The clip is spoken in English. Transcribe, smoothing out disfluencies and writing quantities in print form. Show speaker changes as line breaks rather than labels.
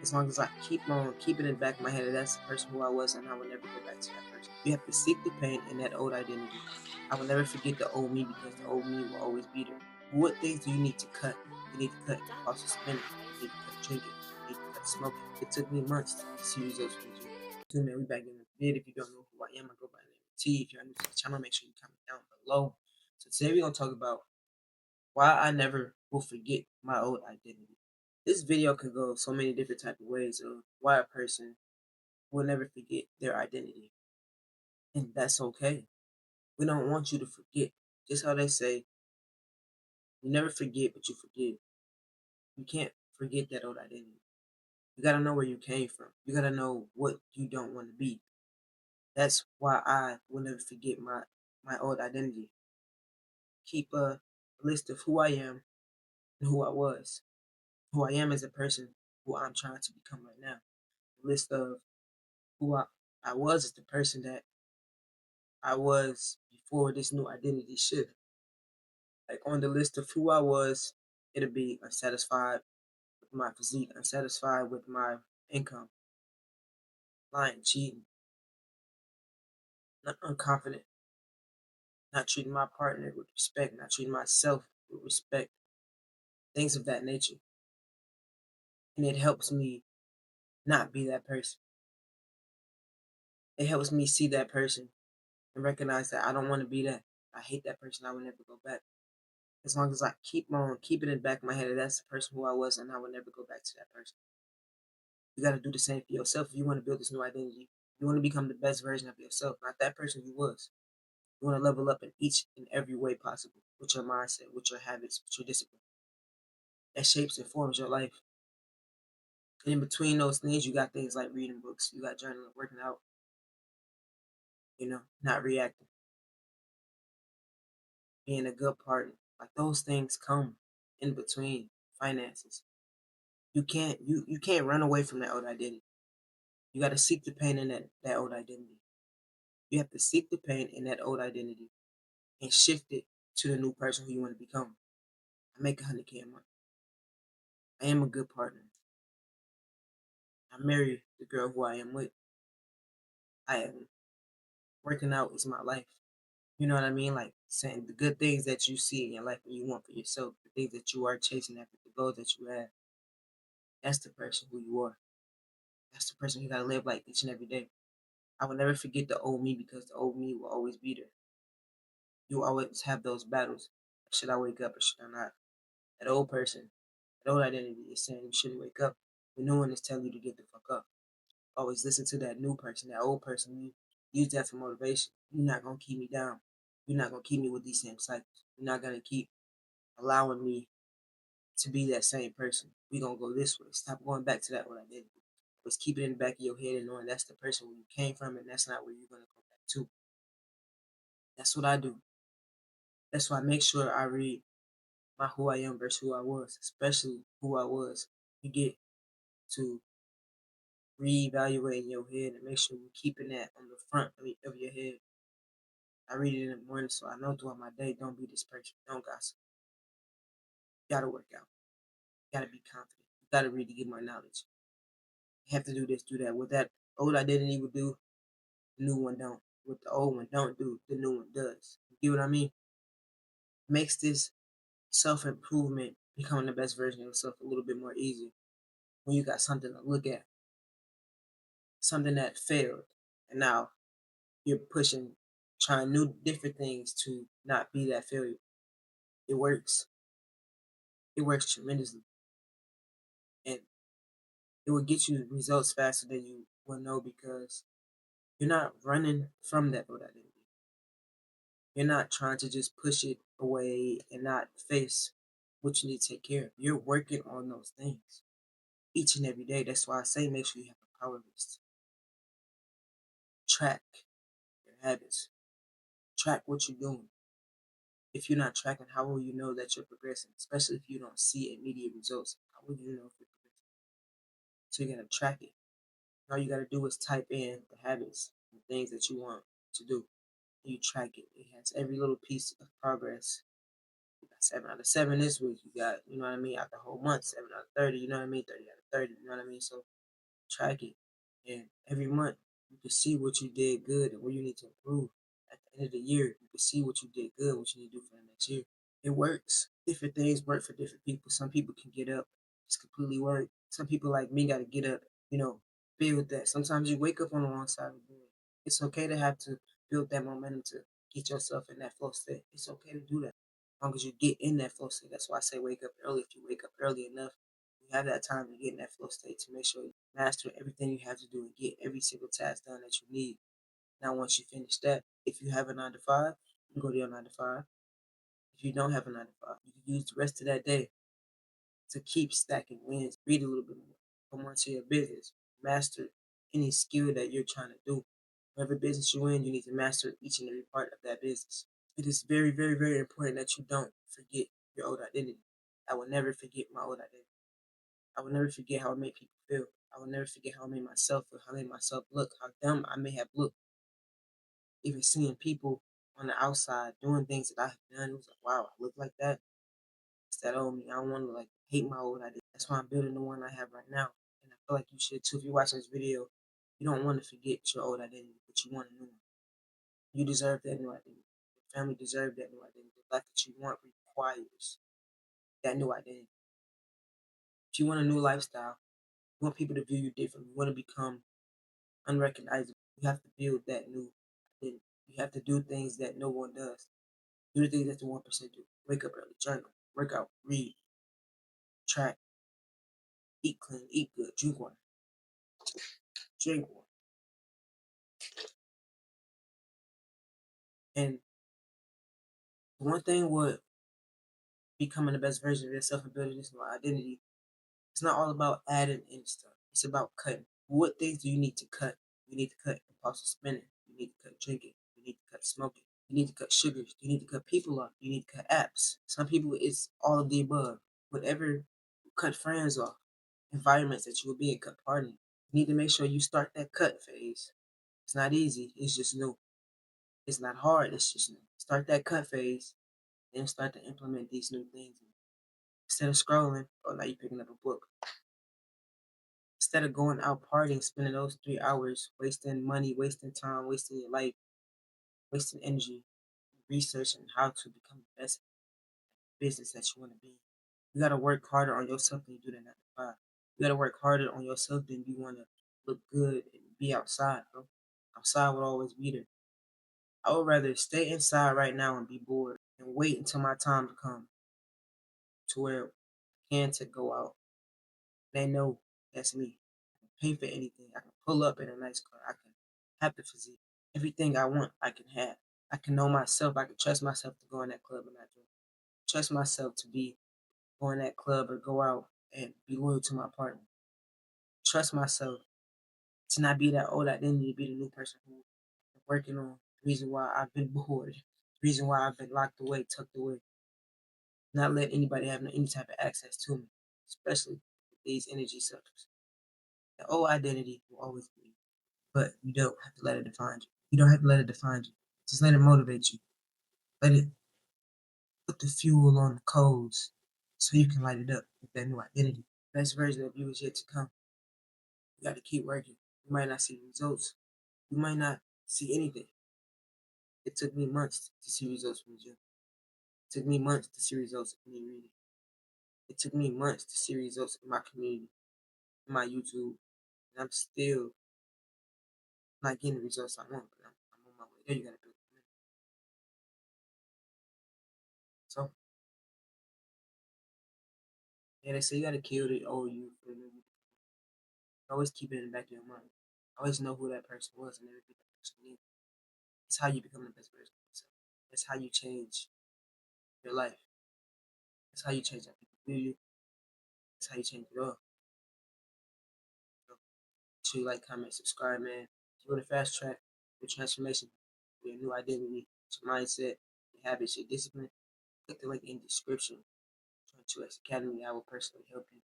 As long as I keep on keeping in the back of my head that that's the person who I was and I will never go back to that person. You have to seek the pain in that old identity. I will never forget the old me because the old me will always be there. What things do you need to cut? You need to cut impulsive spending. You need to cut drinking. You need to cut smoking. It took me months to see results from you. So man, we back in the vid. If you don't know who I am, I go by the name of T. If you're new to the channel, make sure you comment down below. So today we're gonna talk about why I never will forget my old identity. This video could go so many different type of ways of why a person will never forget their identity. And that's okay. We don't want you to forget. Just how they say, you never forget, but you forgive. You can't forget that old identity. You gotta know where you came from. You gotta know what you don't want to be. That's why I will never forget my old identity. Keep a list of who I am and who I was. Who I am as a person, who I'm trying to become right now. A list of who I was is the person that I was before this new identity shift. Like on the list of who I was, it'll be unsatisfied with my physique, unsatisfied with my income, lying, cheating, not unconfident, not treating my partner with respect, not treating myself with respect, things of that nature. And it helps me not be that person. It helps me see that person and recognize that I don't want to be that. I hate that person. I will never go back. As long as I keep on keeping in the back of my head that that's the person who I was and I will never go back to that person. You got to do the same for yourself if you want to build this new identity. You want to become the best version of yourself, not that person you was. You want to level up in each and every way possible with your mindset, with your habits, with your discipline. That shapes and forms your life. And in between those things, you got things like reading books, you got journaling, working out, not reacting, being a good partner. Like those things come in between finances. You can't run away from that old identity. You got to seek the pain in that old identity. You have to seek the pain in that old identity and shift it to the new person who you want to become. I make 100K a month. I am a good partner. I marry the girl who I am with. I am working out is my life. You know what I mean? Like saying the good things that you see in your life and you want for yourself, the things that you are chasing after, the goals that you have. That's the person who you are. That's the person you gotta live like each and every day. I will never forget the old me because the old me will always be there. You always have those battles. Should I wake up or should I not? That old person, that old identity is saying you shouldn't wake up. The new one is telling you to get the fuck up. Always listen to that new person, that old person. You use that for motivation. You're not gonna keep me down. You're not gonna keep me with these same cycles. You're not gonna keep allowing me to be that same person. We're gonna go this way. Stop going back to that old identity. Let's keep it in the back of your head and knowing that's the person where you came from and that's not where you're gonna go back to. That's what I do. That's why I make sure I read my who I am versus who I was, especially who I was. You get to reevaluate in your head and make sure you're keeping that on the front of your head. I read it in the morning so I know throughout my day, don't be this person, don't gossip. You gotta work out. You gotta be confident. You gotta read to get more knowledge. You have to do this, do that. What that old identity would do, the new one don't. What the old one don't do, the new one does. You get what I mean? Makes this self-improvement, becoming the best version of yourself a little bit more easy when you got something to look at, something that failed, and now you're pushing, trying new different things to not be that failure. It works. It works tremendously. And it will get you results faster than you will know because you're not running from that old identity. You're not trying to just push it away and not face what you need to take care of. You're working on those things each and every day. That's why I say make sure you have a power list. Track your habits. Track what you're doing. If you're not tracking, how will you know that you're progressing? Especially if you don't see immediate results. How will you know if you're progressing? So you gotta track it. All you gotta do is type in the habits, the things that you want to do. You track it. It has every little piece of progress 7 out of 7 this week. You got, you know what I mean, out the whole month, 7 out of 30, you know what I mean, 30 out of 30, you know what I mean? So track it. And every month you can see what you did good and where you need to improve. At the end of the year, you can see what you did good, what you need to do for the next year. It works. Different things work for different people. Some people can get up, just completely work. Some people like me gotta get up, build that. Sometimes you wake up on the wrong side of the bed. It's okay to have to build that momentum to get yourself in that flow state. It's okay to do that. As long as you get in that flow state. That's why I say wake up early. If you wake up early enough, you have that time to get in that flow state to make sure you master everything you have to do and get every single task done that you need. Now, once you finish that, if you have a 9 to 5, you go to your 9 to 5. If you don't have a 9 to 5, you can use the rest of that day to keep stacking wins. Read a little bit more. Come onto your business. Master any skill that you're trying to do. Whatever business you're in, you need to master each and every part of that business. It is very, very, very important that you don't forget your old identity. I will never forget my old identity. I will never forget how I made people feel. I will never forget how I made myself feel, how I made myself look, how dumb I may have looked. Even seeing people on the outside doing things that I have done, it was like, wow, I look like that. It's that old me. I don't want to like hate my old identity. That's why I'm building the one I have right now. And I feel like you should too. If you're watching this video, you don't want to forget your old identity, but you want a new one. You deserve that new identity. Your family deserves that new identity. The life that you want requires that new identity. If you want a new lifestyle, you want people to view you differently, you want to become unrecognizable, you have to build that new identity. You have to do things that no one does. Do the things that the 1% do. Wake up early, journal, work out, read, track, eat clean, eat good, drink water, drink water. And the one thing with becoming the best version of yourself and building this new identity, it's not all about adding in stuff. It's about cutting. What things do you need to cut? You need to cut impulsive spending. You need to cut drinking. You need to cut smoking. You need to cut sugars. You need to cut people off. You need to cut apps. Some people, it's all of the above. Whatever, cut friends off. Environments that you will be in, cut partying. You need to make sure you start that cut phase. It's not easy. It's just new. It's not hard. It's just new. Start that cut phase. Then start to implement these new things. Instead of scrolling, oh, now you're picking up a book. Instead of going out partying, spending those 3 hours, wasting money, wasting time, wasting your life, wasting energy, researching how to become the best business that you want to be. You gotta work harder on yourself than you do that 9 to 5. You gotta work harder on yourself than you wanna look good and be outside, bro. Outside will always be there. I would rather stay inside right now and be bored and wait until my time to come to where I can to go out. They know that's me. I can pay for anything. I can pull up in a nice car. I can have the physique. Everything I want, I can have. I can know myself. I can trust myself to go in that club and not drink. Trust myself to be go in that club or go out and be loyal to my partner. Trust myself to not be that old identity, be the new person who I'm working on. The reason why I've been bored. The reason why I've been locked away, tucked away. Not let anybody have any type of access to me, especially these energy suckers. The old identity will always be you, but you don't have to let it define you. You don't have to let it define you. Just let it motivate you. Let it put the fuel on the coals so you can light it up with that new identity. Best version of you is yet to come. You got to keep working. You might not see results. You might not see anything. It took me months to see results from the gym. It took me months to see results in me reading. It took me months to see results in my community, in my YouTube. And I'm still not getting the results I want, but I'm on my way there. You got to build it. So, yeah, they say you got to kill the old you for the new you. Always keep it in the back of your mind. Always know who that person was and everything that person needs. That's how you become the best version of yourself. That's how you change your life. That's how you change how people view you. That's how you change it all. So, make sure you like, comment, subscribe, man. If you want to fast track your transformation, your new identity, your mindset, your habits, your discipline, click the link in the description. Join Twox Academy. I will personally help you.